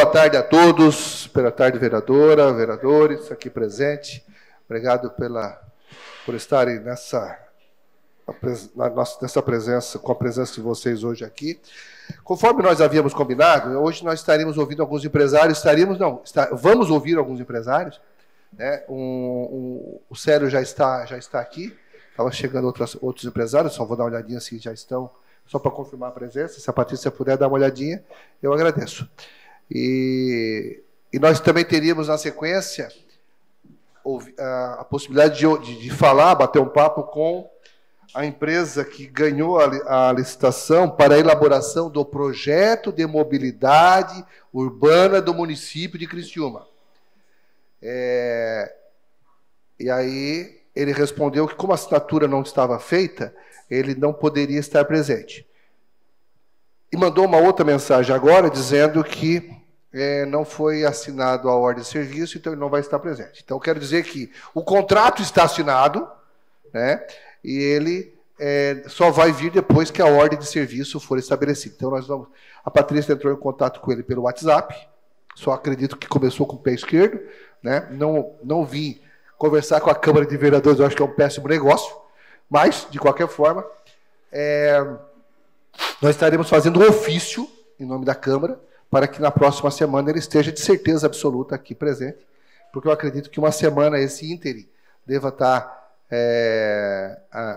boa tarde a todos. Boa tarde, vereadora, vereadores aqui presentes. Obrigado por estarem nessa presença, com a presença de vocês hoje aqui. Conforme nós havíamos combinado, hoje nós estaremos ouvindo alguns empresários, vamos ouvir alguns empresários, né? O Célio já está aqui, estava chegando outros empresários, só vou dar uma olhadinha se já estão, só para confirmar a presença. Se a Patrícia puder dar uma olhadinha, eu agradeço. E nós também teríamos, na sequência, a possibilidade de falar, bater um papo com a empresa que ganhou a licitação para a elaboração do projeto de mobilidade urbana do município de Criciúma. E aí ele respondeu que, como a assinatura não estava feita, ele não poderia estar presente. E mandou uma outra mensagem agora, dizendo que não foi assinado a ordem de serviço, então ele não vai estar presente. Então, eu quero dizer que o contrato está assinado, né? E ele só vai vir depois que a ordem de serviço for estabelecida. Então, a Patrícia entrou em contato com ele pelo WhatsApp, só acredito que começou com o pé esquerdo, né? Não vim conversar com a Câmara de Vereadores, eu acho que é um péssimo negócio, mas, de qualquer forma, nós estaremos fazendo um ofício, em nome da Câmara, para que na próxima semana ele esteja de certeza absoluta aqui presente, porque eu acredito que uma semana esse ínterim deva estar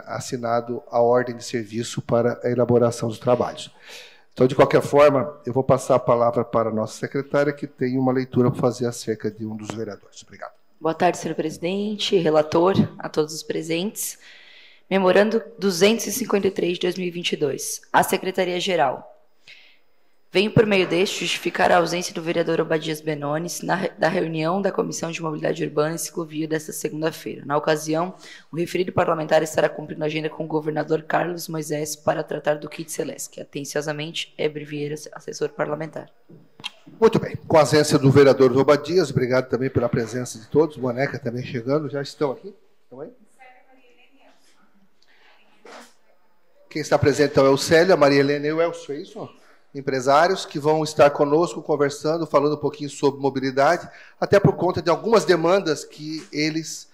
assinado a ordem de serviço para a elaboração dos trabalhos. Então, de qualquer forma, eu vou passar a palavra para a nossa secretária, que tem uma leitura para fazer acerca de um dos vereadores. Obrigado. Boa tarde, senhor presidente, relator, a todos os presentes. Memorando 253 de 2022. A Secretaria-Geral. Venho, por meio deste, justificar a ausência do vereador Obadias Benones da reunião da Comissão de Mobilidade Urbana e Ciclovia desta segunda-feira. Na ocasião, o referido parlamentar estará cumprindo a agenda com o governador Carlos Moisés para tratar do kit Celesc. Atenciosamente, Ébre Vieira, assessor parlamentar. Muito bem. Com a ausência do vereador Obadias, obrigado também pela presença de todos. Boneca também chegando. Já estão aqui? Estão aí? Quem está presente, então, é o Célio, a Maria Helena e o Elcio, é isso? Empresários que vão estar conosco conversando, falando um pouquinho sobre mobilidade, até por conta de algumas demandas que eles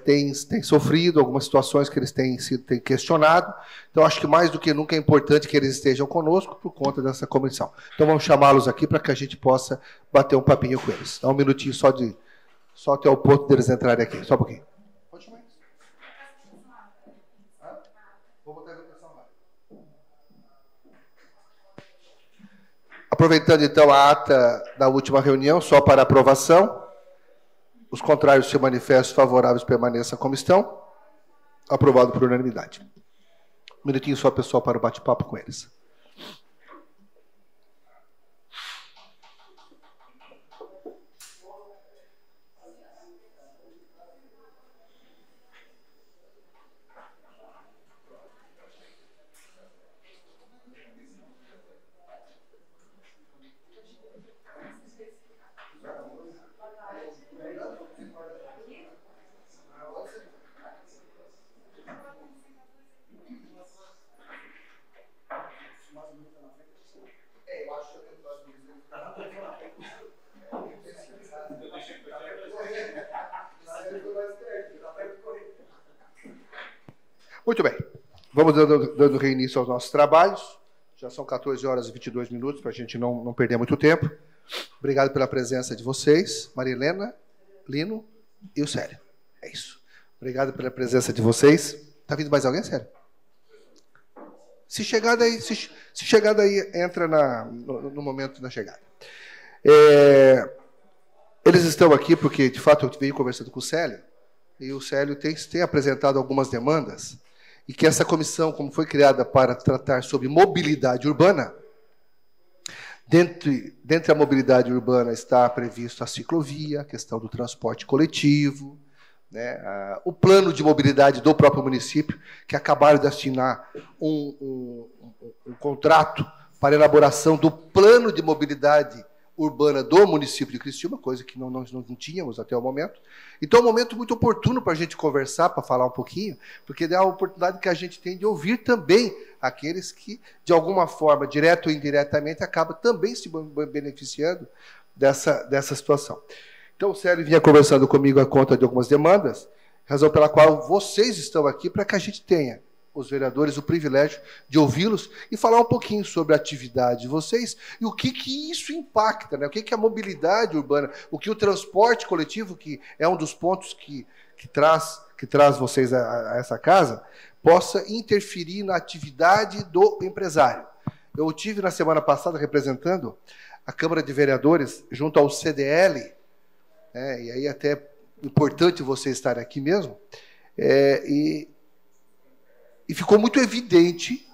têm sofrido, algumas situações que eles têm questionado. Então, acho que mais do que nunca é importante que eles estejam conosco por conta dessa comissão. Então, vamos chamá-los aqui para que a gente possa bater um papinho com eles. Dá um minutinho só até o ponto deles entrarem aqui. Só um pouquinho. Pode chamar eles. Vou botar a votação lá. Aproveitando, então, a ata da última reunião, só para aprovação. Os contrários se manifestam, favoráveis permaneçam como estão. Aprovado por unanimidade. Um minutinho só, pessoal, para o bate-papo com eles. Muito bem. Vamos dando reinício aos nossos trabalhos. Já são 14 horas e 22 minutos, para a gente não perder muito tempo. Obrigado pela presença de vocês, Maria Helena, Lino e o Célio. É isso. Obrigado pela presença de vocês. Está vindo mais alguém, Célio? Se chegar daí, entra no momento da chegada. Eles estão aqui porque, de fato, eu venho conversando com o Célio, e o Célio tem apresentado algumas demandas, e que essa comissão, como foi criada para tratar sobre mobilidade urbana, dentre a mobilidade urbana está previsto a ciclovia, a questão do transporte coletivo, né, o plano de mobilidade do próprio município, que acabaram de assinar um contrato para elaboração do plano de mobilidade urbana do município de Criciúma, coisa que nós não tínhamos até o momento. Então é um momento muito oportuno para a gente conversar, para falar um pouquinho, porque é a oportunidade que a gente tem de ouvir também aqueles que, de alguma forma, direto ou indiretamente, acabam também se beneficiando dessa situação. Então o Célio vinha conversando comigo a conta de algumas demandas, razão pela qual vocês estão aqui, para que a gente tenha, os vereadores, o privilégio de ouvi-los e falar um pouquinho sobre a atividade de vocês e o que isso impacta, né? O que a mobilidade urbana, o que o transporte coletivo, que é um dos pontos que traz vocês a essa casa, possa interferir na atividade do empresário. Eu estive na semana passada representando a Câmara de Vereadores junto ao CDL, e aí até importante você estar aqui mesmo, e ficou muito evidente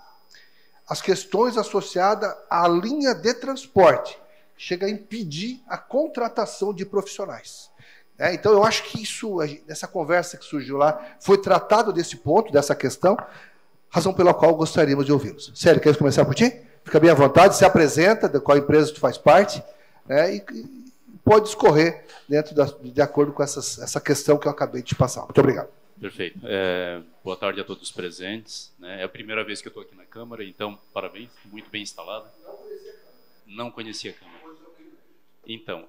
as questões associadas à linha de transporte, que chega a impedir a contratação de profissionais. Então, eu acho que essa conversa que surgiu lá, foi tratado desse ponto, dessa questão, razão pela qual gostaríamos de ouvi-los. Sério, quer começar por ti? Fica bem à vontade, se apresenta, de qual empresa tu faz parte, e pode discorrer de acordo com essa questão que eu acabei de te passar. Muito obrigado. Perfeito. Boa tarde a todos os presentes. É a primeira vez que eu estou aqui na Câmara, então, parabéns, muito bem instalada. Não conhecia a Câmara. Então,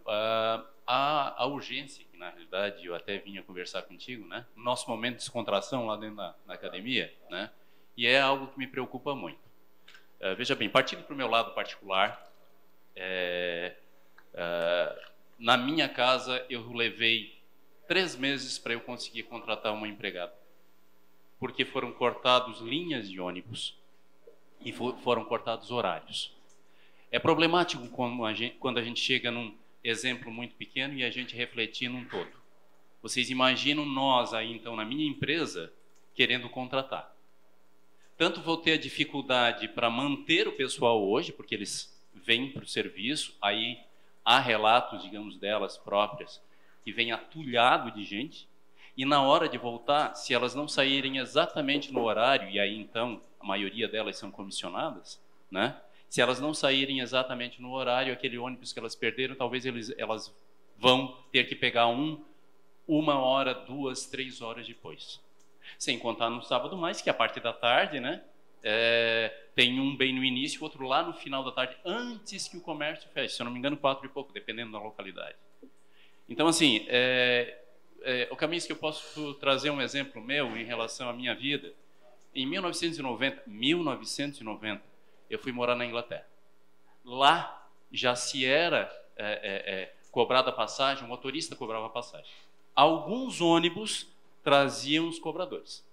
a urgência, que na realidade eu até vinha conversar contigo, né? Nosso momento de descontração lá dentro da academia, né? E é algo que me preocupa muito. Veja bem, partindo para o meu lado particular, na minha casa eu levei 3 meses para eu conseguir contratar uma empregada, porque foram cortados linhas de ônibus e foram cortados horários. É problemático quando a gente chega num exemplo muito pequeno e a gente refletir num todo. Vocês imaginam nós aí, então, na minha empresa, querendo contratar. Tanto vou ter a dificuldade para manter o pessoal hoje, porque eles vêm para o serviço, aí há relatos, digamos, delas próprias, que vem atulhado de gente, e na hora de voltar, se elas não saírem exatamente no horário, e aí então a maioria delas são comissionadas, né? Se elas não saírem exatamente no horário, aquele ônibus que elas perderam, talvez elas vão ter que pegar 1 hora, 2, 3 horas depois. Sem contar no sábado mais, que a parte da tarde, né? Tem um bem no início, outro lá no final da tarde, antes que o comércio feche, se eu não me engano 4 e pouco, dependendo da localidade. Então, assim, o caminho que eu posso trazer um exemplo meu em relação à minha vida. Em 1990, eu fui morar na Inglaterra. Lá já se era cobrada a passagem, o motorista cobrava a passagem. Alguns ônibus traziam os cobradores,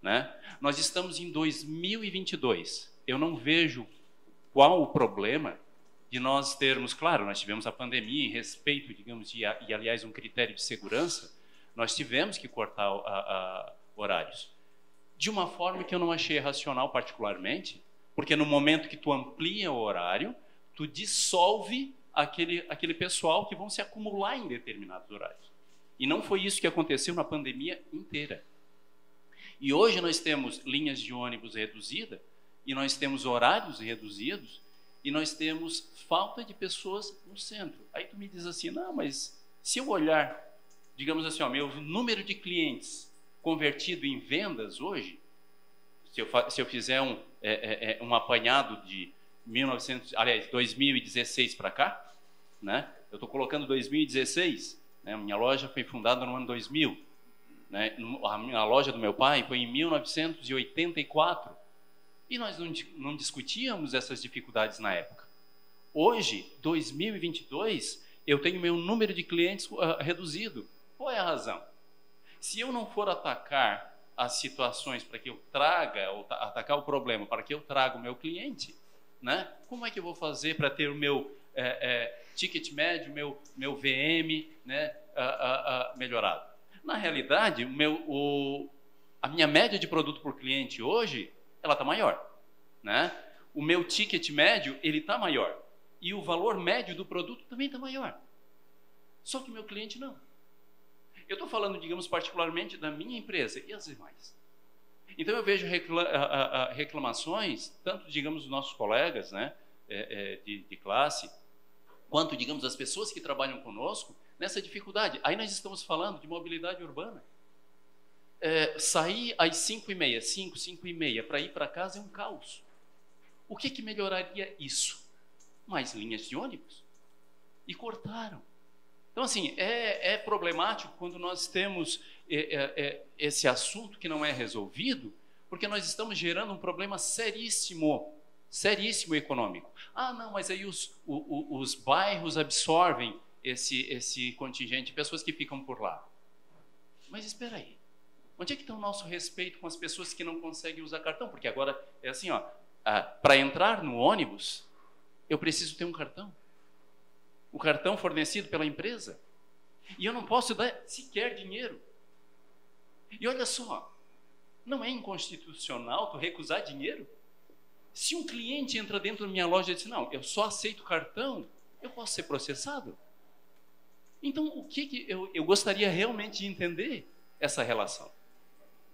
né? Nós estamos em 2022. Eu não vejo qual o problema de nós termos, claro, nós tivemos a pandemia em respeito, digamos, e aliás um critério de segurança, nós tivemos que cortar horários. De uma forma que eu não achei racional particularmente, porque no momento que tu amplia o horário, tu dissolve aquele pessoal que vão se acumular em determinados horários. E não foi isso que aconteceu na pandemia inteira. E hoje nós temos linhas de ônibus reduzidas, e nós temos horários reduzidos, e nós temos falta de pessoas no centro. Aí tu me diz assim, não, mas se eu olhar, digamos assim, meu número de clientes convertido em vendas hoje, se eu fizer um apanhado de 2016 para cá, né? Eu estou colocando 2016, né? Minha loja foi fundada no ano 2000, né? A loja do meu pai foi em 1984. E nós não discutíamos essas dificuldades na época. Hoje, 2022, eu tenho meu número de clientes reduzido. Qual é a razão? Se eu não for atacar as situações para que eu traga, ou atacar o problema para que eu traga o meu cliente, né? Como é que eu vou fazer para ter o meu ticket médio, meu VM, né, melhorado? Na realidade, a minha média de produto por cliente hoje, ela está maior, né? O meu ticket médio, ele está maior. E o valor médio do produto também está maior. Só que o meu cliente não. Eu estou falando, digamos, particularmente da minha empresa e as demais. Então eu vejo reclamações, tanto, digamos, dos nossos colegas, né, de classe, quanto, digamos, as pessoas que trabalham conosco nessa dificuldade. Aí nós estamos falando de mobilidade urbana. Sair às 5h30, 5h30 para ir para casa é um caos. O que melhoraria isso? Mais linhas de ônibus. E cortaram. Então, assim, é problemático quando nós temos esse assunto que não é resolvido, porque nós estamos gerando um problema seríssimo econômico. Ah, não, mas aí os bairros absorvem esse contingente de pessoas que ficam por lá. Mas espera aí. Onde é que está o nosso respeito com as pessoas que não conseguem usar cartão? Porque agora é assim, ó, para entrar no ônibus, eu preciso ter um cartão. O cartão fornecido pela empresa. E eu não posso dar sequer dinheiro. E olha só, não é inconstitucional tu recusar dinheiro? Se um cliente entra dentro da minha loja e diz, não, eu só aceito cartão, eu posso ser processado? Então, o que eu gostaria realmente de entender essa relação?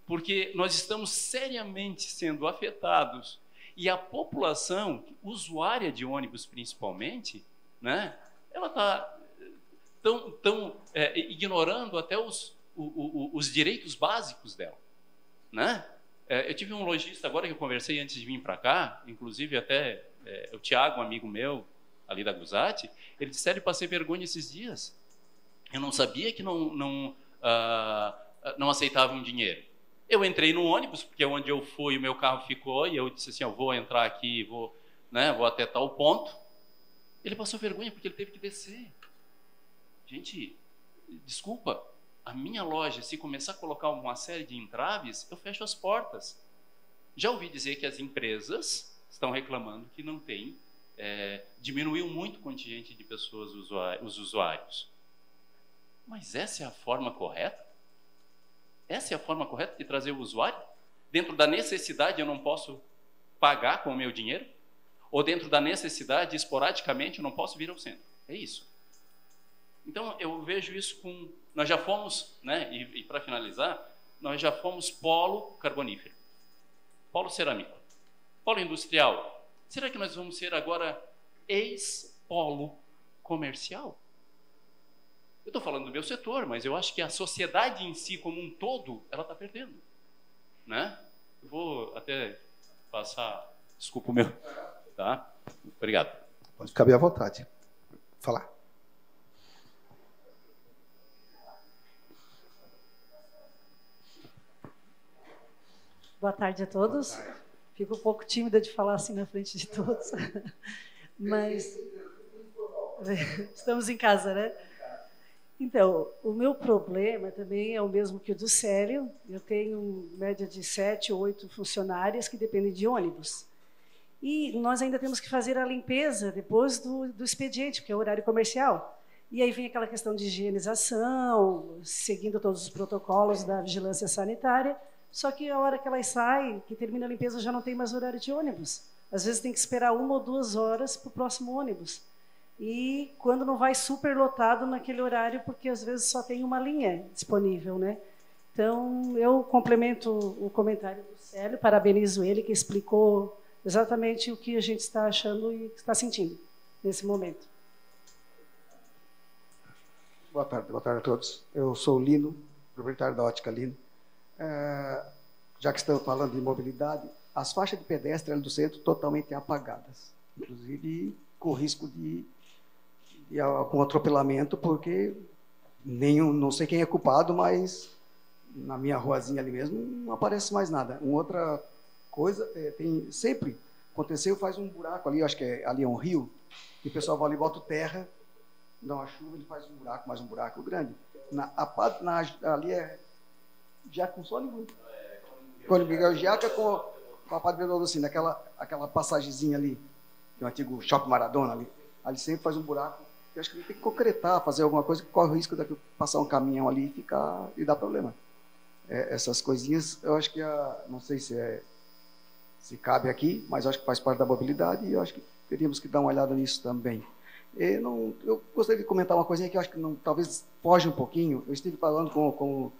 Porque nós estamos seriamente sendo afetados e a população, usuária de ônibus principalmente, né, ela está tão ignorando até os direitos básicos dela, né? Eu tive um lojista agora que eu conversei antes de vir para cá, inclusive até o Tiago, um amigo meu, ali da Guzati, ele disse, sério, passei vergonha esses dias. Eu não sabia que não aceitavam dinheiro. Eu entrei no ônibus, porque onde eu fui, o meu carro ficou, e eu disse assim, eu vou entrar aqui, vou até tal ponto. Ele passou vergonha porque ele teve que descer. Gente, desculpa, a minha loja, se começar a colocar uma série de entraves, eu fecho as portas. Já ouvi dizer que as empresas estão reclamando que não tem, diminuiu muito o contingente de pessoas, os usuários. Mas essa é a forma correta? Essa é a forma correta de trazer o usuário? Dentro da necessidade eu não posso pagar com o meu dinheiro? Ou dentro da necessidade, esporadicamente, eu não posso vir ao centro? É isso. Então, eu vejo isso com... Nós já fomos, né, e para finalizar, nós já fomos polo carbonífero, polo cerâmico, polo industrial. Será que nós vamos ser agora ex-polo comercial? Eu estou falando do meu setor, mas eu acho que a sociedade em si, como um todo, ela está perdendo, né? Eu vou até passar... Desculpa o meu... Tá? Obrigado. Pode ficar bem à vontade. Falar. Boa tarde a todos. Fico um pouco tímida de falar assim na frente de todos. Mas estamos em casa, né? Então, o meu problema também é o mesmo que o do Célio. Eu tenho média de 7 ou 8 funcionárias que dependem de ônibus. E nós ainda temos que fazer a limpeza depois do expediente, porque é o horário comercial. E aí vem aquela questão de higienização, seguindo todos os protocolos da vigilância sanitária, só que a hora que elas saem, que termina a limpeza, já não tem mais horário de ônibus. Às vezes tem que esperar 1 ou 2 horas para o próximo ônibus. E quando não vai super lotado naquele horário, porque às vezes só tem uma linha disponível, né? Então, eu complemento o comentário do Célio, parabenizo ele, que explicou exatamente o que a gente está achando e está sentindo nesse momento. Boa tarde a todos. Eu sou o Lino, proprietário da Ótica Lino. Já que estamos falando de mobilidade, as faixas de pedestre ali do centro totalmente apagadas, inclusive com risco de algum atropelamento, porque não sei quem é culpado, mas na minha ruazinha ali mesmo não aparece mais nada. Uma outra coisa, sempre aconteceu, faz um buraco ali, acho que ali é um rio, e o pessoal vai ali e bota terra, dá uma chuva, ele faz um buraco, mais um buraco grande. Ali é já com só linguiça. Quando Miguel Jaca com a Padre Bernardo assim, aquela passagemzinha ali, que é o antigo Shopping Maradona ali sempre faz um buraco. Eu acho que ele tem que concretar, fazer alguma coisa que corre o risco de passar um caminhão ali e dar problema. Essas coisinhas, eu acho que não sei se cabe aqui, mas eu acho que faz parte da mobilidade e eu acho que teríamos que dar uma olhada nisso também. Eu gostaria de comentar uma coisinha que eu acho que talvez foge um pouquinho. Eu estive falando com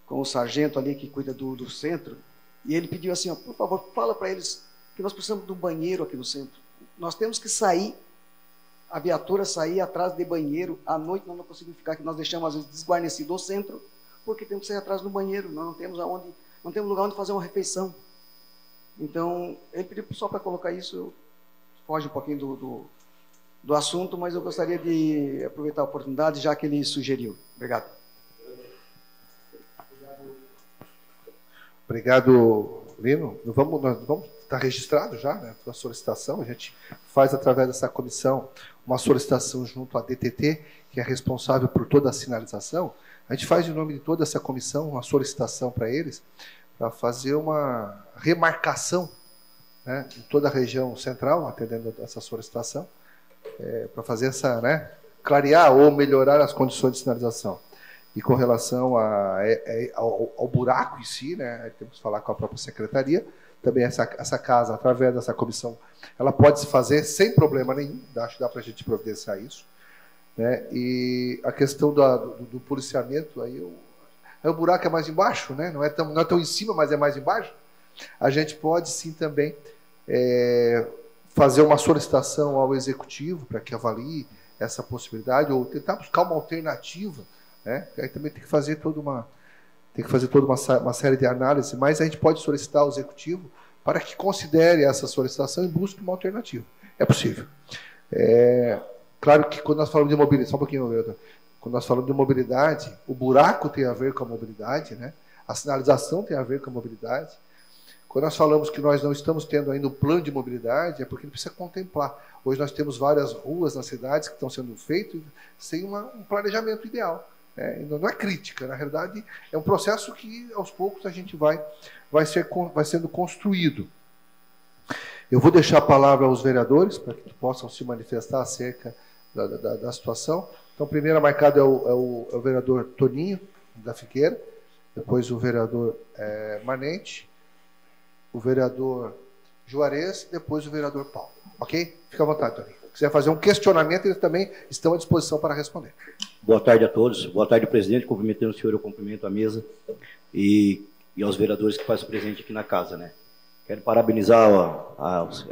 o sargento ali que cuida do centro, e ele pediu assim, ó, por favor, fala para eles que nós precisamos de um banheiro aqui no centro. Nós temos que sair a viatura sair atrás de banheiro, à noite nós não conseguimos ficar, que nós deixamos às vezes desguarnecido o centro, porque temos que sair atrás do banheiro, nós não temos lugar onde fazer uma refeição. Então, ele pediu só para colocar isso, foge um pouquinho do assunto, mas eu gostaria de aproveitar a oportunidade, já que ele sugeriu. Obrigado. Obrigado, Lino. Nós vamos estar registrado já, né, a solicitação. A gente faz, através dessa comissão, uma solicitação junto à DTT, que é responsável por toda a sinalização. A gente faz, em nome de toda essa comissão, uma solicitação para eles, para fazer uma remarcação, né, em toda a região central, atendendo essa solicitação, para fazer essa, né, clarear ou melhorar as condições de sinalização. E com relação ao buraco em si, né, temos que falar com a própria secretaria. Também essa casa, através dessa comissão, ela pode se fazer sem problema nenhum. Acho que dá para a gente providenciar isso, né? E a questão do policiamento, aí o buraco é mais embaixo, né? Não é tão em cima, mas é mais embaixo. A gente pode sim também fazer uma solicitação ao executivo para que avalie essa possibilidade, ou tentar buscar uma alternativa, né? Aí também tem que fazer toda uma série de análises, mas a gente pode solicitar ao executivo para que considere essa solicitação e busque uma alternativa. É possível. Claro que quando nós falamos de mobilidade, só um pouquinho, vereador, quando nós falamos de mobilidade, o buraco tem a ver com a mobilidade, né? A sinalização tem a ver com a mobilidade. Quando nós falamos que nós não estamos tendo ainda um plano de mobilidade, é porque ele precisa contemplar. Hoje nós temos várias ruas nas cidades que estão sendo feitas sem um planejamento ideal. Não é crítica, na realidade é um processo que aos poucos a gente vai sendo construído. Eu vou deixar a palavra aos vereadores para que possam se manifestar acerca da situação. Então, primeiro marcado é o vereador Toninho da Figueira, depois o vereador Manente, o vereador Juarez, depois o vereador Paulo. Ok? Fica à vontade, Toninho. Se quiser fazer um questionamento, eles também estão à disposição para responder. Boa tarde a todos. Boa tarde, presidente. Cumprimentando o senhor, eu cumprimento a mesa e aos vereadores que fazem presente aqui na casa, né? Quero parabenizar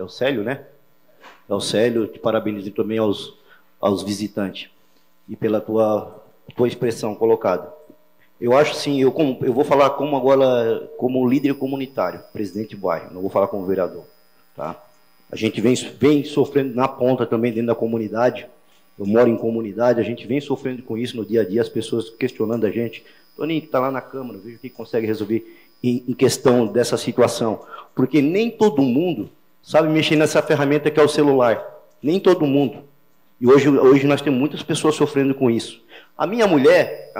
o Célio, né? Ao Célio, te parabenizo também aos visitantes e pela tua expressão colocada. Eu acho sim, eu vou falar como líder comunitário, presidente do bairro, não vou falar como vereador, tá? A gente vem sofrendo na ponta também dentro da comunidade. Eu moro em comunidade, a gente vem sofrendo com isso no dia a dia, as pessoas questionando a gente. Toninho, que está lá na Câmara, veja o que consegue resolver em questão dessa situação. Porque nem todo mundo sabe mexer nessa ferramenta que é o celular. Nem todo mundo. E hoje nós temos muitas pessoas sofrendo com isso. A minha mulher,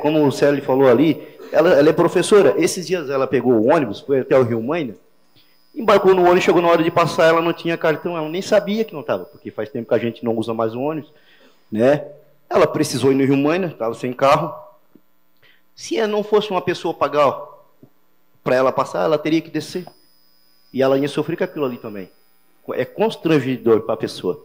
como o Célio falou ali, ela é professora. Esses dias ela pegou o ônibus, foi até o Rio Maina, embarcou no ônibus, chegou na hora de passar, ela não tinha cartão, ela nem sabia que não estava, porque faz tempo que a gente não usa mais o ônibus, né? Ela precisou ir no Rio Maina, estava sem carro. Se não fosse uma pessoa pagar para ela passar, ela teria que descer. E ela ia sofrer com aquilo ali também. É constrangedor para a pessoa.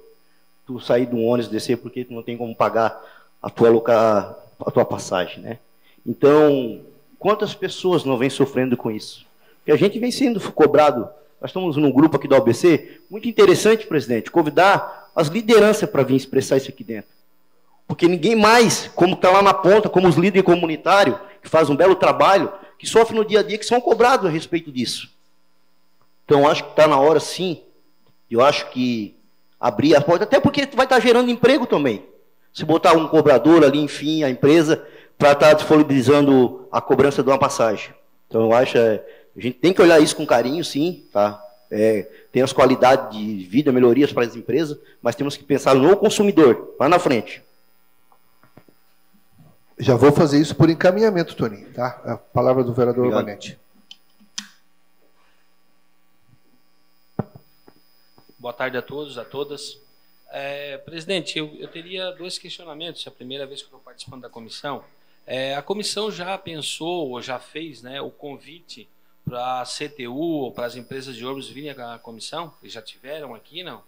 Tu sair de um ônibus, descer, porque tu não tem como pagar a tua passagem, né? Então, quantas pessoas não vêm sofrendo com isso? Porque a gente vem sendo cobrado. Nós estamos num grupo aqui da OBC, muito interessante, presidente, convidar as lideranças para vir expressar isso aqui dentro. Porque ninguém mais, como está lá na ponta, como os líderes comunitários, que fazem um belo trabalho, que sofrem no dia a dia, que são cobrados a respeito disso. Então, acho que está na hora, sim, eu acho que abrir as portas, até porque vai estar gerando emprego também. Se botar um cobrador ali, enfim, a empresa, para estar disponibilizando a cobrança de uma passagem. Então, eu acho... A gente tem que olhar isso com carinho, sim, tá? Tem as qualidades de vida, melhorias para as empresas, mas temos que pensar no consumidor, lá na frente. Já vou fazer isso por encaminhamento, Toninho, tá? A palavra do vereador Manente. Boa tarde a todos, a todas. Presidente, eu teria dois questionamentos. É a primeira vez que eu estou participando da comissão. A comissão já pensou, ou já fez, né, o convite para a CTU ou para as empresas de ônibus virem à comissão? Eles já tiveram aqui, não?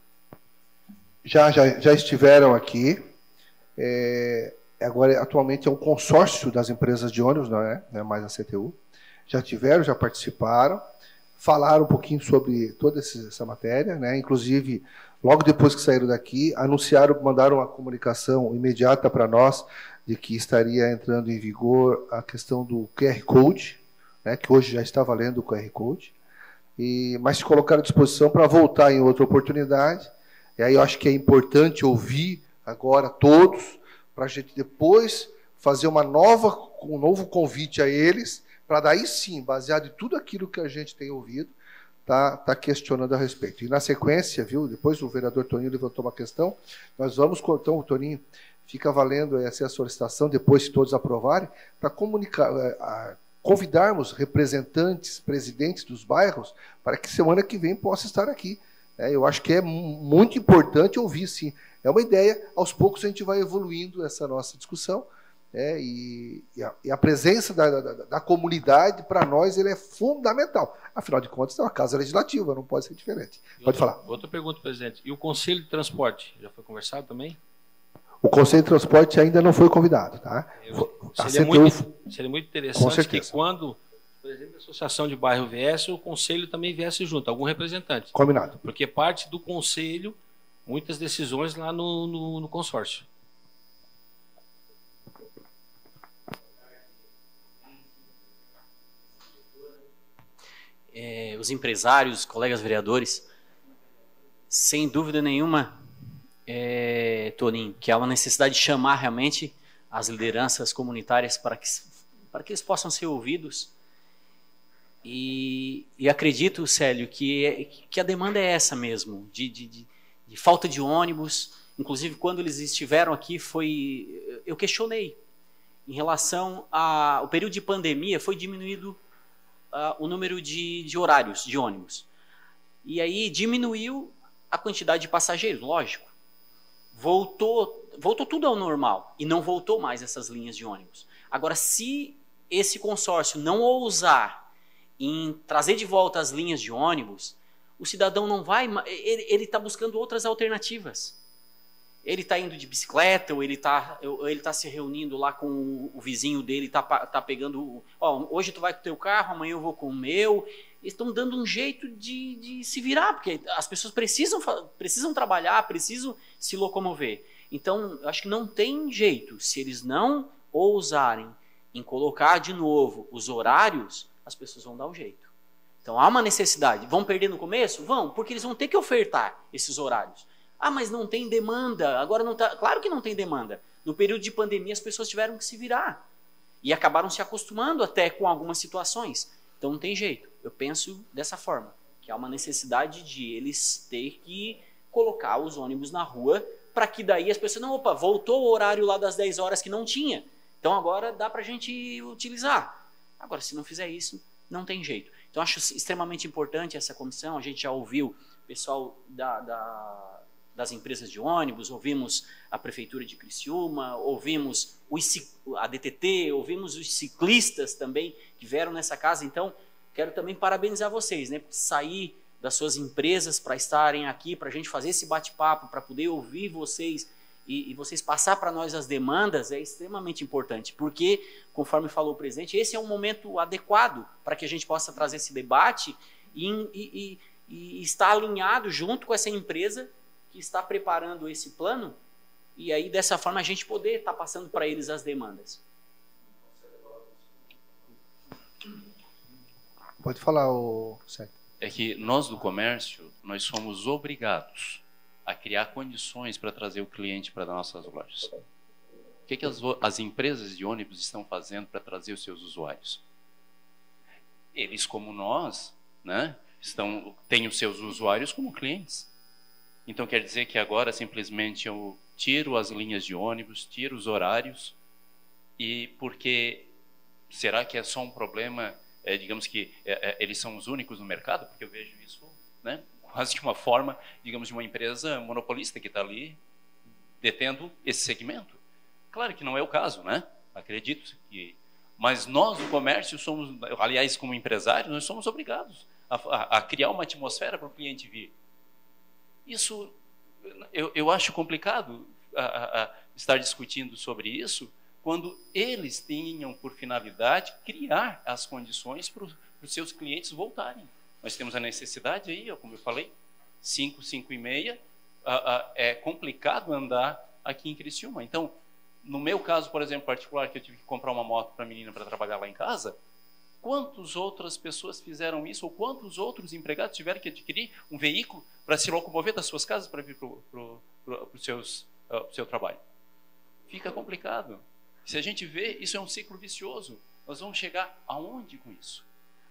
Já estiveram aqui. Agora, atualmente, é um consórcio das empresas de ônibus, não é mais a CTU. Já tiveram, já participaram. falaram um pouquinho sobre toda essa matéria, né? Inclusive, logo depois que saíram daqui, anunciaram, mandaram uma comunicação imediata para nós de que estaria entrando em vigor a questão do QR Code, né? Que hoje já está valendo o QR Code, mas se colocaram à disposição para voltar em outra oportunidade. E aí eu acho que é importante ouvir agora todos, para a gente depois fazer um novo convite a eles, para daí sim, baseado em tudo aquilo que a gente tem ouvido, tá questionando a respeito. E na sequência, viu, depois o vereador Toninho levantou uma questão, nós vamos, então, o Toninho, fica valendo essa solicitação, depois, se todos aprovarem, para convidarmos representantes, presidentes dos bairros, para que semana que vem possa estar aqui. Eu acho que é muito importante ouvir, sim. É uma ideia, aos poucos a gente vai evoluindo essa nossa discussão, e a presença da comunidade, para nós, ele é fundamental. Afinal de contas, é uma casa legislativa, não pode ser diferente. Pode falar. Outra pergunta, presidente. E o Conselho de Transporte, já foi conversado também? O Conselho de Transporte ainda não foi convidado. Tá? Seria muito interessante que quando o presidente da Associação de Bairro viesse, o Conselho também viesse junto, algum representante. Combinado. Porque parte do Conselho, muitas decisões lá no consórcio. Os empresários, colegas vereadores, sem dúvida nenhuma, Toninho, que há uma necessidade de chamar realmente as lideranças comunitárias para que eles possam ser ouvidos. E acredito, Célio, que a demanda é essa mesmo, de falta de ônibus. Inclusive, quando eles estiveram aqui, eu questionei. Em relação ao período de pandemia, foi diminuído o número de horários de ônibus. E aí diminuiu a quantidade de passageiros, lógico. Voltou tudo ao normal e não voltou mais essas linhas de ônibus. Agora, se esse consórcio não ousar em trazer de volta as linhas de ônibus, o cidadão não vai... Ele está buscando outras alternativas. Ele está indo de bicicleta, ou ele tá se reunindo lá com o vizinho dele, tá pegando... hoje tu vai com o teu carro, amanhã eu vou com o meu. Eles estão dando um jeito de se virar, porque as pessoas precisam trabalhar, precisam se locomover. Então, eu acho que não tem jeito. Se eles não ousarem em colocar de novo os horários, as pessoas vão dar um jeito. Então, há uma necessidade. Vão perder no começo? Vão, porque eles vão ter que ofertar esses horários. Ah, mas não tem demanda. Agora não tá. Claro que não tem demanda. No período de pandemia, as pessoas tiveram que se virar. E acabaram se acostumando até com algumas situações. Então não tem jeito. Eu penso dessa forma, que há uma necessidade de eles ter que colocar os ônibus na rua, para que daí as pessoas, não, opa, voltou o horário lá das 10 horas que não tinha. Então agora dá para a gente utilizar. Agora, se não fizer isso, não tem jeito. Então acho extremamente importante essa comissão. A gente já ouviu o pessoal das empresas de ônibus, ouvimos a Prefeitura de Criciúma, ouvimos a DTT, ouvimos os ciclistas também que vieram nessa casa. Então, quero também parabenizar vocês, né, por sair das suas empresas para estarem aqui, para a gente fazer esse bate-papo, para poder ouvir vocês e vocês passar para nós as demandas, é extremamente importante, porque, conforme falou o presidente, esse é um momento adequado para que a gente possa trazer esse debate e estar alinhado junto com essa empresa que está preparando esse plano, e aí dessa forma a gente poder estar passando para eles as demandas. Pode falar, Sérgio. É que nós do comércio, nós somos obrigados a criar condições para trazer o cliente para nossas lojas. O que as empresas de ônibus estão fazendo para trazer os seus usuários? Eles, como nós, né, têm os seus usuários como clientes. Então quer dizer que agora simplesmente eu tiro as linhas de ônibus, tiro os horários, e porque será que é só um problema, digamos que eles são os únicos no mercado? Porque eu vejo isso, né, quase de uma forma, digamos, de uma empresa monopolista que está ali detendo esse segmento. Claro que não é o caso, né? Acredito que... Mas nós do comércio somos, aliás, como empresários, nós somos obrigados a criar uma atmosfera para o cliente vir. Isso, eu acho complicado estar discutindo sobre isso quando eles tenham por finalidade criar as condições para os seus clientes voltarem. Nós temos a necessidade aí, como eu falei, 5, 5h30, é complicado andar aqui em Criciúma. Então, no meu caso, por exemplo, particular, que eu tive que comprar uma moto para a menina para trabalhar lá em casa, quantas outras pessoas fizeram isso, ou quantos outros empregados tiveram que adquirir um veículo para se locomover das suas casas para vir para o seu trabalho? Fica complicado. Se a gente vê, isso é um ciclo vicioso. Nós vamos chegar aonde com isso?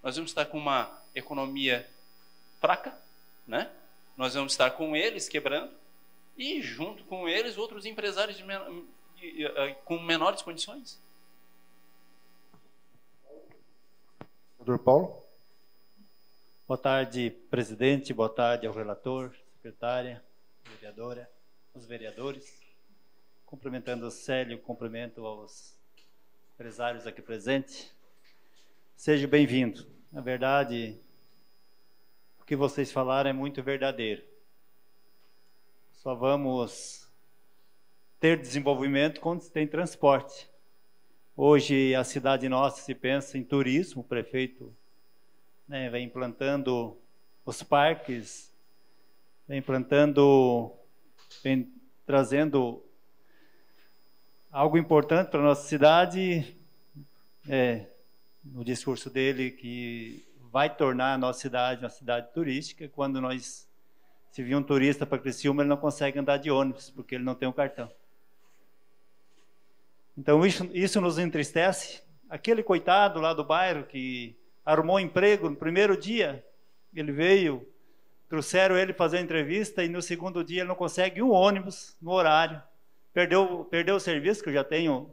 Nós vamos estar com uma economia fraca, né? Nós vamos estar com eles quebrando e, junto com eles, outros empresários com menores condições. Doutor Paulo. Boa tarde, presidente. Boa tarde ao relator, secretária, vereadora, os vereadores. Cumprimentando o Célio, cumprimento aos empresários aqui presentes. Seja bem-vindo. Na verdade, o que vocês falaram é muito verdadeiro. Só vamos ter desenvolvimento quando tem transporte. Hoje, a cidade nossa se pensa em turismo, o prefeito, né, vem implantando os parques, vem trazendo algo importante para a nossa cidade, no discurso dele, que vai tornar a nossa cidade uma cidade turística. Quando se vir um turista para Criciúma, ele não consegue andar de ônibus, porque ele não tem um cartão. Então, isso nos entristece. Aquele coitado lá do bairro que arrumou emprego no primeiro dia, ele veio, trouxeram ele fazer a entrevista e no segundo dia ele não consegue um ônibus no horário. Perdeu o serviço, que eu já tenho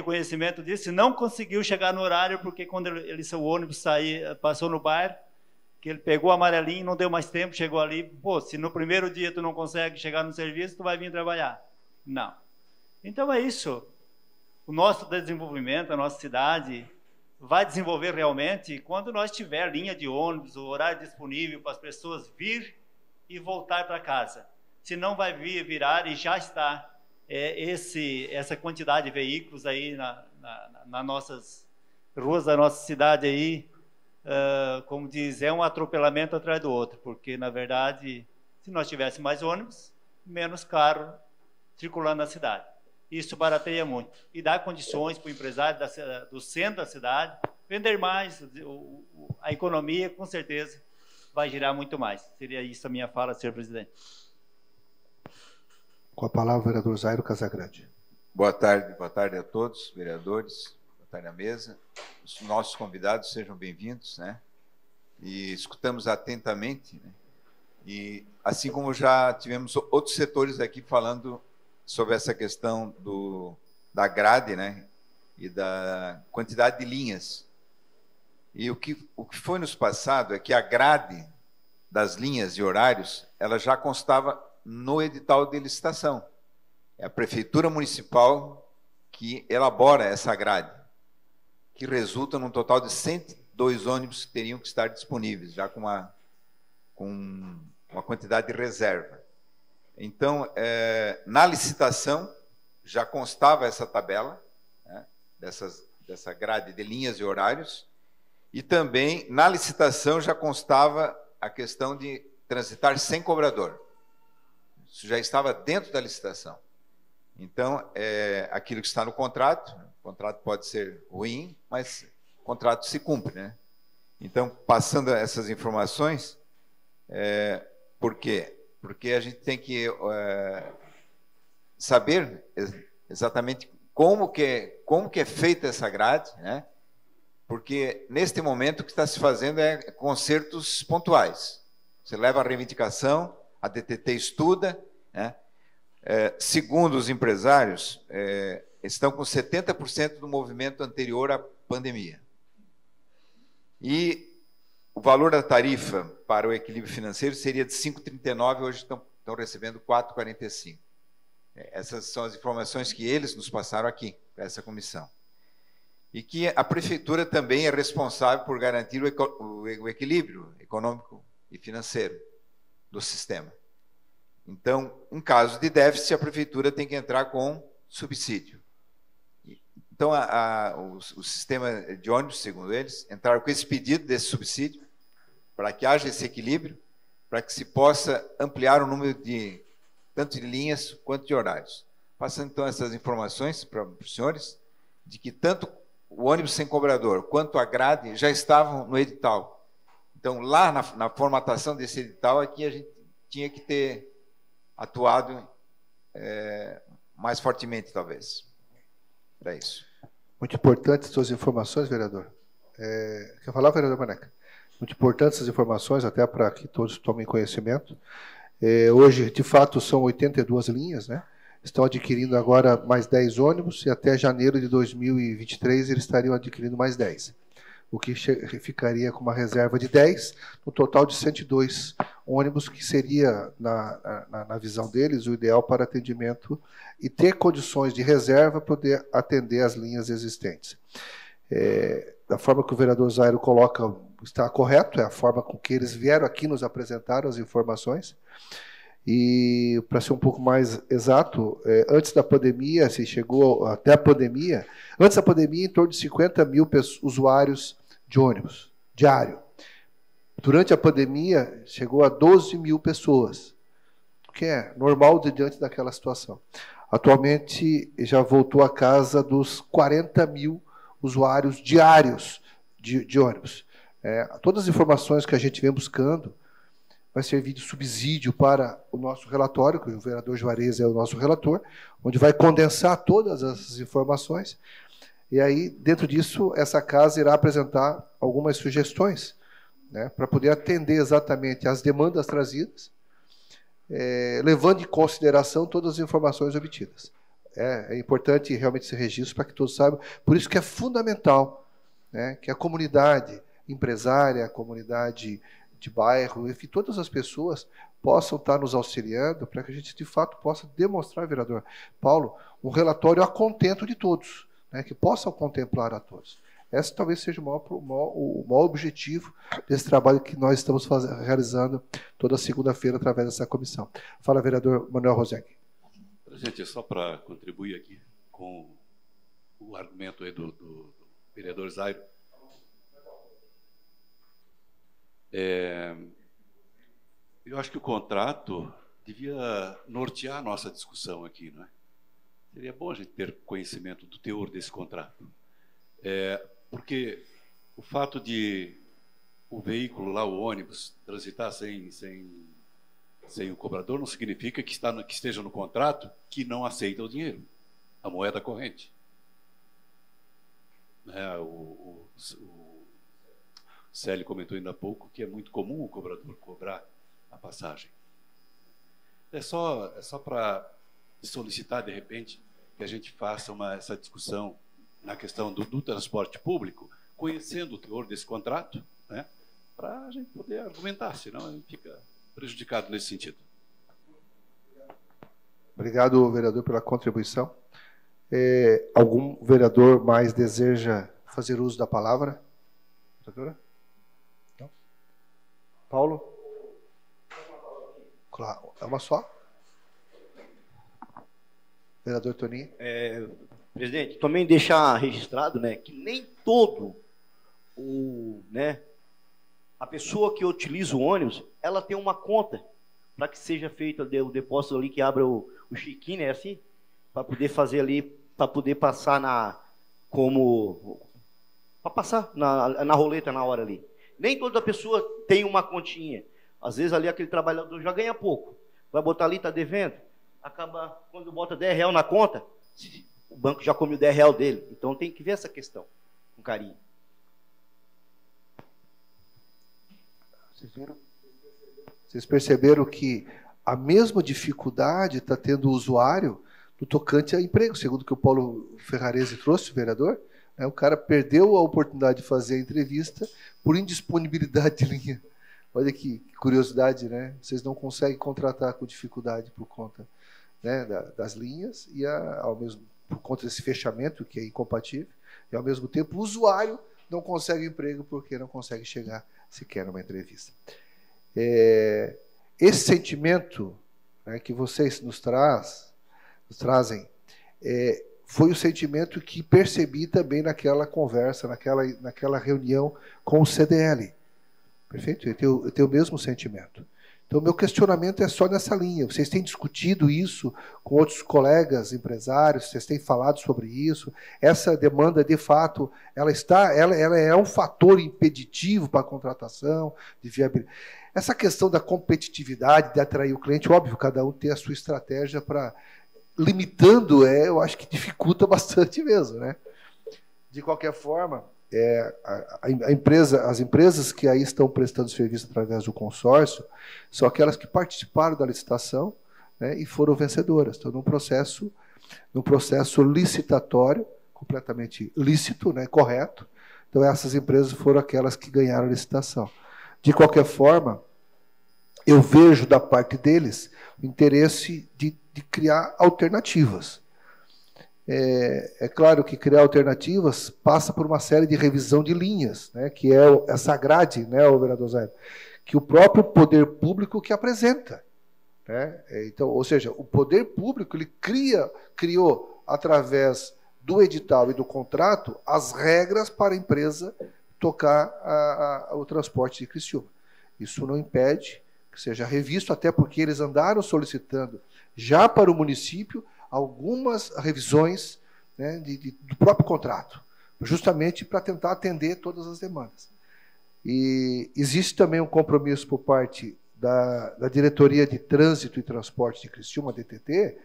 conhecimento disso, e não conseguiu chegar no horário, porque quando o ônibus passou no bairro, que ele pegou o amarelinho, não deu mais tempo, chegou ali, pô, se no primeiro dia tu não consegue chegar no serviço, tu vai vir trabalhar. Não. Então é isso. O nosso desenvolvimento, a nossa cidade, vai desenvolver realmente quando nós tiver linha de ônibus, o horário disponível para as pessoas vir e voltar para casa. Se não vai virar, e já está essa quantidade de veículos aí nas nossas ruas da nossa cidade aí, como diz, é um atropelamento atrás do outro, porque na verdade, se nós tivéssemos mais ônibus, menos carro circulando na cidade. Isso barateia muito e dá condições para o empresário do centro da cidade vender mais, a economia com certeza vai girar muito mais. Seria isso a minha fala, senhor presidente. Com a palavra o vereador Zairo Casagrande. Boa tarde a todos, vereadores, boa tarde à mesa. Os nossos convidados sejam bem-vindos, né? E escutamos atentamente, né? E assim como já tivemos outros setores aqui falando sobre essa questão da grade, né? E da quantidade de linhas. E o que foi nos passado é que a grade das linhas e horários, ela já constava no edital de licitação. É a Prefeitura Municipal que elabora essa grade, que resulta num total de 102 ônibus que teriam que estar disponíveis, já com uma quantidade de reserva. Então, na licitação, já constava essa tabela, né, dessa grade de linhas e horários, e também, na licitação, já constava a questão de transitar sem cobrador. Isso já estava dentro da licitação. Então, aquilo que está no contrato, o contrato pode ser ruim, mas o contrato se cumpre, né? Então, passando essas informações, por quê? Porque a gente tem que saber exatamente como que é feita essa grade, né? Porque, neste momento, o que está se fazendo é concertos pontuais. Você leva a reivindicação, a DTT estuda, né? Segundo os empresários, estão com 70% do movimento anterior à pandemia. E o valor da tarifa para o equilíbrio financeiro seria de 5,39, hoje estão recebendo 4,45. Essas são as informações que eles nos passaram aqui, para essa comissão. E que a Prefeitura também é responsável por garantir o equilíbrio econômico e financeiro do sistema. Então, em caso de déficit, a Prefeitura tem que entrar com subsídio. Então, o sistema de ônibus, segundo eles, entraram com esse pedido desse subsídio, para que haja esse equilíbrio, para que se possa ampliar o número de tanto de linhas quanto de horários. Passando então essas informações para os senhores, de que tanto o ônibus sem cobrador quanto a grade já estavam no edital. Então, lá na formatação desse edital, aqui a gente tinha que ter atuado mais fortemente, talvez. Era isso. Muito importante as suas informações, vereador. Quer falar, vereador Maneca? Muito importante essas informações, até para que todos tomem conhecimento. Hoje, de fato, são 82 linhas, né? Estão adquirindo agora mais 10 ônibus e até janeiro de 2023 eles estariam adquirindo mais 10. O que ficaria com uma reserva de 10, no total de 102 ônibus, que seria, na visão deles, o ideal para atendimento e ter condições de reserva para poder atender as linhas existentes. Da forma que o vereador Zairo coloca, está correto, é a forma com que eles vieram aqui nos apresentar as informações. E, para ser um pouco mais exato, antes da pandemia, se chegou até a pandemia, antes da pandemia, em torno de 50 mil usuários de ônibus diário. Durante a pandemia, chegou a 12 mil pessoas, o que é normal diante daquela situação. Atualmente, já voltou a casa dos 40 mil usuários diários de ônibus. Todas as informações que a gente vem buscando vai servir de subsídio para o nosso relatório, que o vereador Juarez é o nosso relator, onde vai condensar todas essas informações. E aí, dentro disso, essa casa irá apresentar algumas sugestões, né, para poder atender exatamente às demandas trazidas, levando em consideração todas as informações obtidas. É importante realmente esse registro para que todos saibam. Por isso que é fundamental, né, que a comunidade empresária, a comunidade de bairro, enfim, todas as pessoas possam estar nos auxiliando para que a gente, de fato, possa demonstrar, vereador Paulo, um relatório a contento de todos, né, que possam contemplar a todos. Esse talvez seja o maior objetivo desse trabalho que nós estamos realizando toda segunda-feira através dessa comissão. Fala, vereador Manuel Roseg. Presidente, só para contribuir aqui com o argumento aí do vereador Zairo. Eu acho que o contrato devia nortear a nossa discussão aqui, não é? Seria bom a gente ter conhecimento do teor desse contrato. Porque o fato de o veículo lá, o ônibus, transitar sem o cobrador não significa que esteja no contrato que não aceita o dinheiro, a moeda corrente. O Célio comentou ainda há pouco que é muito comum o cobrador cobrar a passagem. É só para solicitar, de repente, que a gente faça essa discussão na questão do transporte público, conhecendo o teor desse contrato, né, para a gente poder argumentar, senão a gente fica prejudicado nesse sentido. Obrigado, vereador, pela contribuição. Algum vereador mais deseja fazer uso da palavra? Vereadora? Não? Paulo? Claro, é uma só? Vereador Toninho? Presidente, também deixar registrado, né, que nem todo a pessoa que utiliza o ônibus, ela tem uma conta para que seja feito o depósito ali, que abra o check-in, né, assim, para poder fazer ali, para poder passar na roleta na hora ali. Nem toda pessoa tem uma continha. Às vezes ali aquele trabalhador já ganha pouco. Vai botar ali, está devendo. Acaba, quando bota R$10 na conta, o banco já come o R$10 dele. Então tem que ver essa questão com carinho. Vocês viram? Vocês perceberam que a mesma dificuldade está tendo o usuário no tocante a emprego, segundo o que o Paulo Ferrarese trouxe, o vereador. O cara perdeu a oportunidade de fazer a entrevista por indisponibilidade de linha. Olha que curiosidade, né? Vocês não conseguem contratar com dificuldade por conta, né, das linhas e por conta desse fechamento que é incompatível, e ao mesmo tempo o usuário não consegue emprego porque não consegue chegar sequer numa entrevista. Esse sentimento, né, que vocês nos trazem foi o sentimento que percebi também naquela conversa, naquela reunião com o CDL. Perfeito? Eu tenho o mesmo sentimento. Então, o meu questionamento é só nessa linha. Vocês têm discutido isso com outros colegas empresários? Vocês têm falado sobre isso? Essa demanda, de fato, ela é um fator impeditivo para a contratação, de viabilidade. Essa questão da competitividade, de atrair o cliente, óbvio, cada um tem a sua estratégia para... Limitando, eu acho que dificulta bastante mesmo, né? De qualquer forma... as empresas que aí estão prestando serviço através do consórcio são aquelas que participaram da licitação, né, e foram vencedoras. Estão num processo licitatório, completamente lícito, né, correto. Então, essas empresas foram aquelas que ganharam a licitação. De qualquer forma, eu vejo da parte deles o interesse de criar alternativas. É claro que criar alternativas passa por uma série de revisão de linhas, né, que é essa grade, né, o vereador Zé, que o próprio poder público que apresenta. Né? Então, ou seja, o poder público ele criou, através do edital e do contrato, as regras para a empresa tocar o transporte de Criciúma. Isso não impede que seja revisto, até porque eles andaram solicitando já para o município algumas revisões, né, do próprio contrato, justamente para tentar atender todas as demandas. E existe também um compromisso por parte da Diretoria de Trânsito e Transporte de Criciúma, DTT,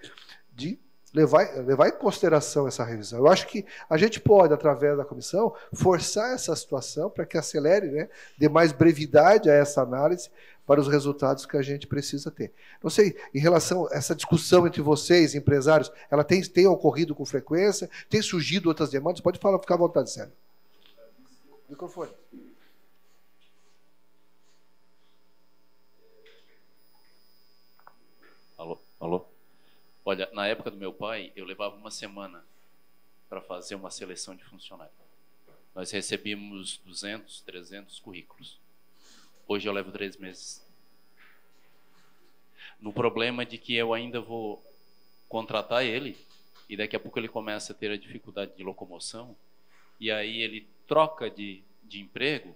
de levar em consideração essa revisão. Eu acho que a gente pode, através da comissão, forçar essa situação para que acelere, né, dê mais brevidade a essa análise para os resultados que a gente precisa ter. Não sei, em relação a essa discussão entre vocês, empresários, ela tem ocorrido com frequência? Tem surgido outras demandas? Pode falar, ficar à vontade, Sérgio. Microfone. Alô? Olha, na época do meu pai, eu levava uma semana para fazer uma seleção de funcionário. Nós recebíamos 200, 300 currículos. Hoje eu levo 3 meses. No problema de que eu ainda vou contratar ele, e daqui a pouco ele começa a ter a dificuldade de locomoção, e aí ele troca de emprego,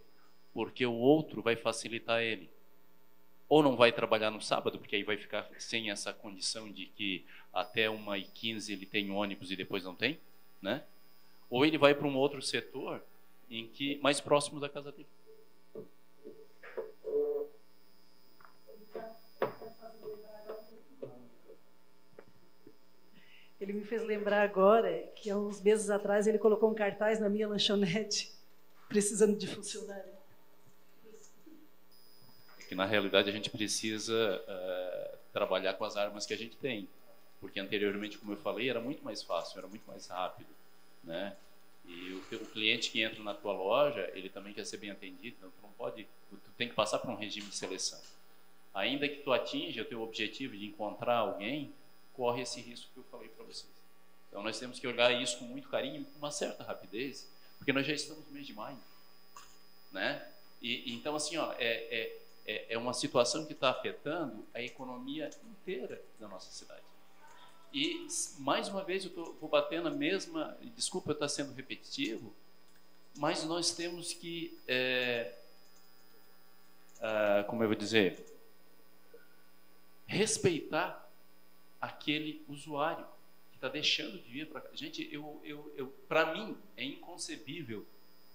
porque o outro vai facilitar ele. Ou não vai trabalhar no sábado, porque aí vai ficar sem essa condição de que até 1h15 ele tem ônibus e depois não tem, né? Ou ele vai para um outro setor mais próximo da casa dele. Ele me fez lembrar agora que há uns meses atrás ele colocou um cartaz na minha lanchonete, precisando de funcionário. Que na realidade a gente precisa trabalhar com as armas que a gente tem, porque anteriormente, como eu falei, era muito mais fácil, era muito mais rápido, né? E o cliente que entra na tua loja, ele também quer ser bem atendido, então tu tem que passar por um regime de seleção. Ainda que tu atinja o teu objetivo de encontrar alguém, corre esse risco que eu falei para vocês. Então nós temos que olhar isso com muito carinho, com uma certa rapidez, porque nós já estamos no mês de maio, né? E então assim, ó, é uma situação que está afetando a economia inteira da nossa cidade. E mais uma vez eu vou bater na mesma, desculpa eu estar sendo repetitivo, mas nós temos que, como eu vou dizer, respeitar aquele usuário que está deixando de vir para cá. Gente, para mim é inconcebível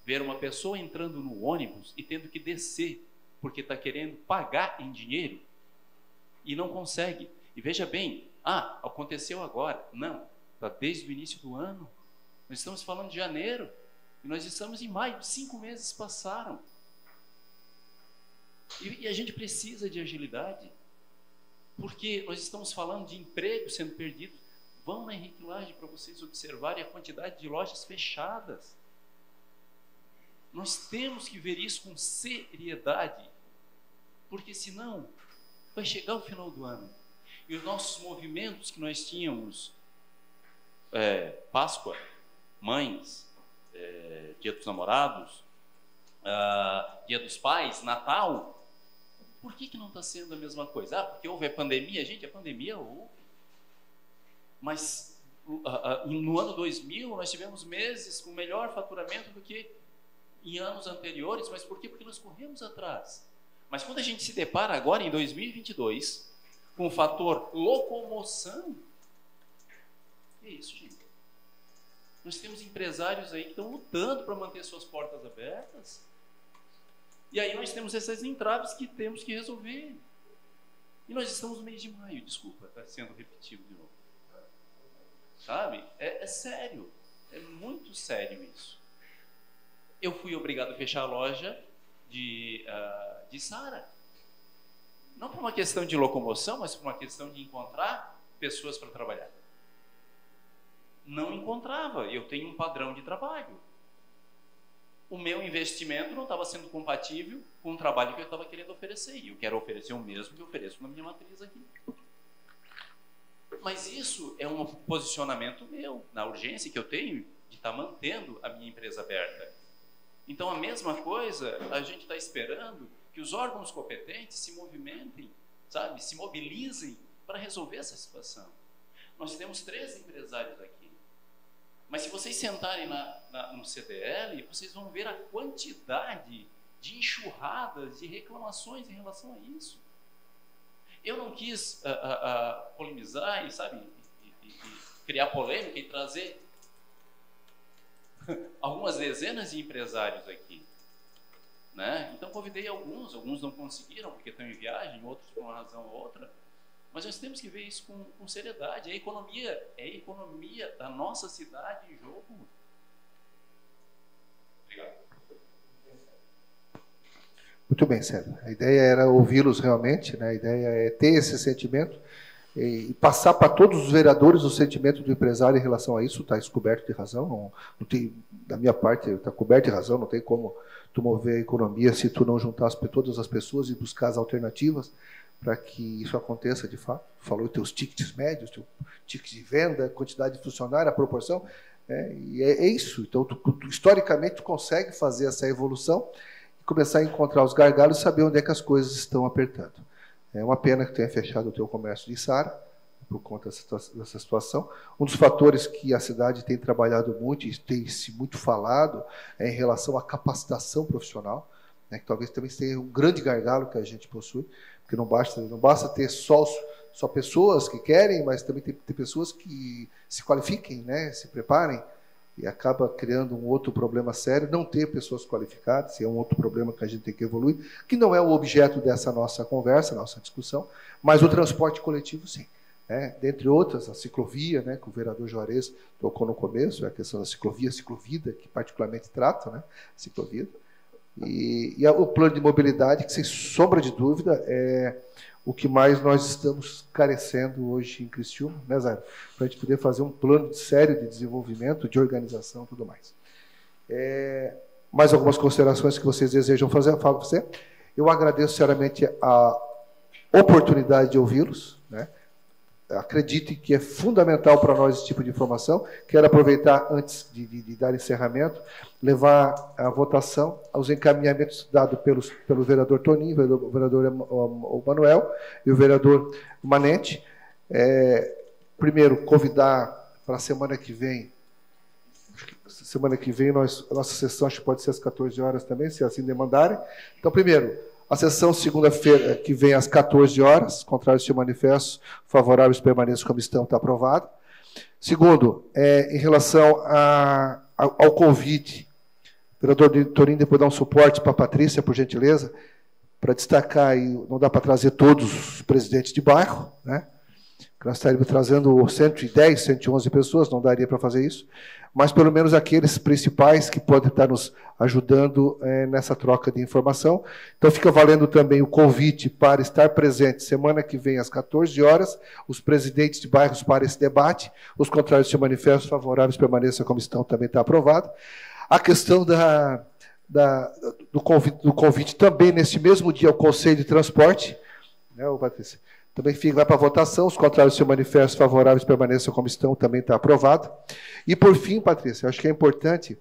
ver uma pessoa entrando no ônibus e tendo que descer porque está querendo pagar em dinheiro e não consegue. E veja bem, aconteceu agora. Não, está desde o início do ano. Nós estamos falando de janeiro e nós estamos em maio. 5 meses passaram. E a gente precisa de agilidade, porque nós estamos falando de empregos sendo perdidos. Vão na Henrique Lage para vocês observarem a quantidade de lojas fechadas. Nós temos que ver isso com seriedade, porque senão vai chegar o final do ano e os nossos movimentos que nós tínhamos, Páscoa, Mães, Dia dos Namorados, Dia dos Pais, Natal, por que não está sendo a mesma coisa? Porque houve a pandemia. Gente, a pandemia houve, mas no ano 2000 nós tivemos meses com melhor faturamento do que em anos anteriores, mas por quê? Porque nós corremos atrás. Mas quando a gente se depara agora, em 2022, com o fator locomoção, que é isso, gente? Nós temos empresários aí que estão lutando para manter suas portas abertas. E aí nós temos essas entraves que temos que resolver. E nós estamos no mês de maio, desculpa, está sendo repetido de novo. Sabe? É sério. É muito sério isso. Eu fui obrigado a fechar a loja de Sara. Não por uma questão de locomoção, mas por uma questão de encontrar pessoas para trabalhar. Não encontrava. Eu tenho um padrão de trabalho. O meu investimento não estava sendo compatível com o trabalho que eu estava querendo oferecer. E eu quero oferecer o mesmo que eu ofereço na minha matriz aqui. Mas isso é um posicionamento meu, na urgência que eu tenho de estar mantendo a minha empresa aberta. Então, a mesma coisa, a gente está esperando que os órgãos competentes se movimentem, sabe, se mobilizem para resolver essa situação. Nós temos 3 empresários aqui. Mas se vocês sentarem no CDL, vocês vão ver a quantidade de enxurradas, de reclamações em relação a isso. Eu não quis polemizar e, sabe, e criar polêmica e trazer algumas dezenas de empresários aqui. Né? Então convidei alguns não conseguiram porque estão em viagem, outros por uma razão ou outra. Mas nós temos que ver isso com seriedade. É a economia da nossa cidade em jogo. Obrigado. Muito bem, Célio. A ideia era ouvi-los realmente, né? A ideia é ter esse sentimento e passar para todos os vereadores o sentimento do empresário em relação a isso. Está descoberto de razão. Não tem, da minha parte, está coberto de razão. Não tem como tu mover a economia se tu não juntar todas as pessoas e buscar as alternativas para que isso aconteça de fato. Falou os teus tickets médios, teu ticket de venda, quantidade de funcionário, a proporção. E é isso. Então, tu, historicamente, tu consegue fazer essa evolução e começar a encontrar os gargalos e saber onde é que as coisas estão apertando. É uma pena que tenha fechado o teu comércio de Sara por conta dessa situação. Um dos fatores que a cidade tem trabalhado muito e tem se muito falado é em relação à capacitação profissional, né, que talvez também seja um grande gargalo que a gente possui, porque não basta ter só pessoas que querem, mas também tem pessoas que se qualifiquem, né, se preparem, e acaba criando um outro problema sério, não ter pessoas qualificadas, é um outro problema que a gente tem que evoluir, que não é o objeto dessa nossa conversa, nossa discussão, mas o transporte coletivo, sim. Dentre outras, a ciclovia, né, que o vereador Juarez tocou no começo, é a questão da ciclovida, que particularmente trata, né, ciclovida, e o plano de mobilidade, que sem sombra de dúvida é o que mais nós estamos carecendo hoje em Criciúma, né, Zaira? Para a gente poder fazer um plano sério de desenvolvimento, de organização e tudo mais. Mais algumas considerações que vocês desejam fazer? Eu falo para você. Eu agradeço sinceramente a oportunidade de ouvi-los, né? Acredite que é fundamental para nós esse tipo de informação. Quero aproveitar, antes de dar encerramento, levar a votação aos encaminhamentos dados pelo vereador Toninho, o vereador Manuel e o vereador Manente. Primeiro, convidar para a semana que vem. Semana que vem, a nossa sessão acho que pode ser às 14 horas também, se assim demandarem. Então, primeiro, a sessão segunda-feira que vem às 14 horas, contrário ao manifesto, favoráveis permaneçam como estão, está aprovado. Segundo, em relação ao convite, o vereador Torinho depois dá um suporte para a Patrícia, por gentileza, para destacar, e não dá para trazer todos os presidentes de bairro, né? Nós estaríamos trazendo 110, 111 pessoas, não daria para fazer isso, mas pelo menos aqueles principais que podem estar nos ajudando nessa troca de informação. Então fica valendo também o convite para estar presente semana que vem às 14 horas, os presidentes de bairros para esse debate, os contrários se manifestam, favoráveis permaneçam como estão, também está aprovado. A questão do convite também nesse mesmo dia ao Conselho de Transporte, né, Patrícia? Também vai para a votação, os contrários se manifestam, favoráveis permaneçam como estão, também está aprovado. E, por fim, Patrícia, eu acho que é importante,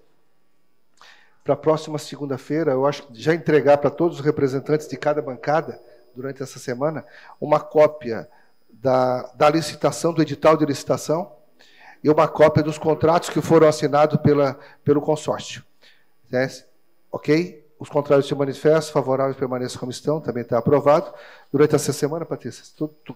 para a próxima segunda-feira, eu acho que já entregar para todos os representantes de cada bancada, durante essa semana, uma cópia da licitação, do edital de licitação, e uma cópia dos contratos que foram assinados pelo consórcio. Ok? Os contrários se manifestam, favoráveis permaneçam como estão, também está aprovado. Durante essa semana, Patrícia,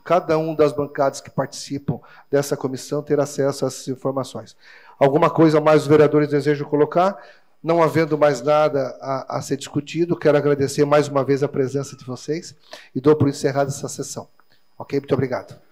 cada um das bancadas que participam dessa comissão terá acesso a essas informações. Alguma coisa mais os vereadores desejam colocar? Não havendo mais nada a ser discutido, quero agradecer mais uma vez a presença de vocês e dou por encerrada essa sessão. Ok? Muito obrigado.